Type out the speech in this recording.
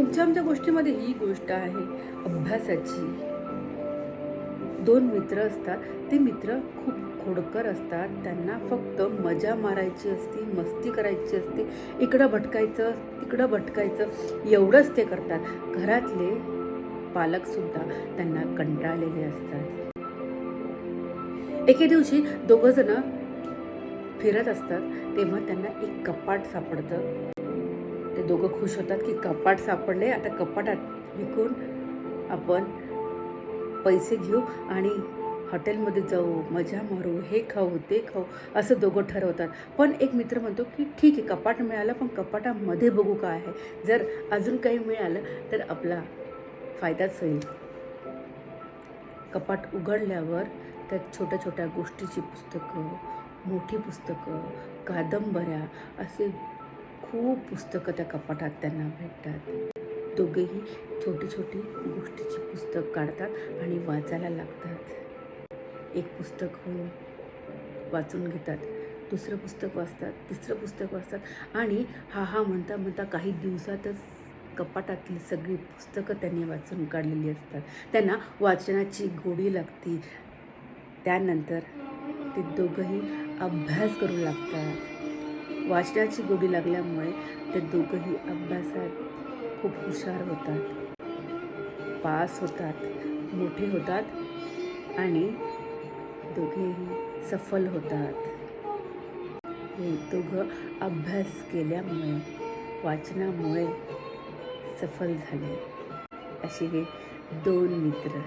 तुमच्या आमच्या गोष्टीमध्ये ही गोष्ट आहे अभ्यासाची. दोन मित्र असतात, ते मित्र खूप खोडकर असतात. त्यांना फक्त मजा मारायची असते, मस्ती करायची असते, इकडं भटकायचं तिकडं भटकायचं एवढंच ते करतात. घरातले पालकसुद्धा त्यांना कंटाळलेले असतात. एके दिवशी दोघंजण फिरत असतात, तेव्हा त्यांना एक कपाट सापडतं. ते दोघं खुश होतात की कपाट सापडले, आता कपाटात विकून आपण पैसे घेऊ आणि हॉटेलमध्ये जाऊ, मजा मारू, हे खाऊ ते खाऊ, असं दोघं ठरवतात. पण एक मित्र म्हणतो की ठीक आहे, कपाट मिळालं, पण कपाटामध्ये बघू काय आहे. जर अजून काही मिळालं तर आपला फायदाच होईल. कपाट उघडल्यावर त्यात छोट्या छोट्या गोष्टीची पुस्तकं, मोठी पुस्तकं, कादंबऱ्या, असे खूप पुस्तकं त्या कपाटात त्यांना भेटतात. दोघेही छोटी छोटी गोष्टीची पुस्तक काढतात आणि वाचायला लागतात. एक पुस्तक वाचून घेतात, दुसरं पुस्तक वाचतात, तिसरं पुस्तक वाचतात आणि हा म्हणता म्हणता काही दिवसातच कपाटातली सगळी पुस्तकं त्यांनी वाचून काढलेली असतात. त्यांना वाचनाची गोडी लागते. त्यानंतर ते दोघंही अभ्यास करू लागतात. वाचनाची गोडी लागल्यामुळे ते दोघंही अभ्यासात खूप हुशार होतात, पास होतात, मोठे होतात आणि दोघेही सफल होतात. हे दोघं अभ्यास केल्यामुळे, वाचनामुळे सफल झाले. असे हे दोन मित्र.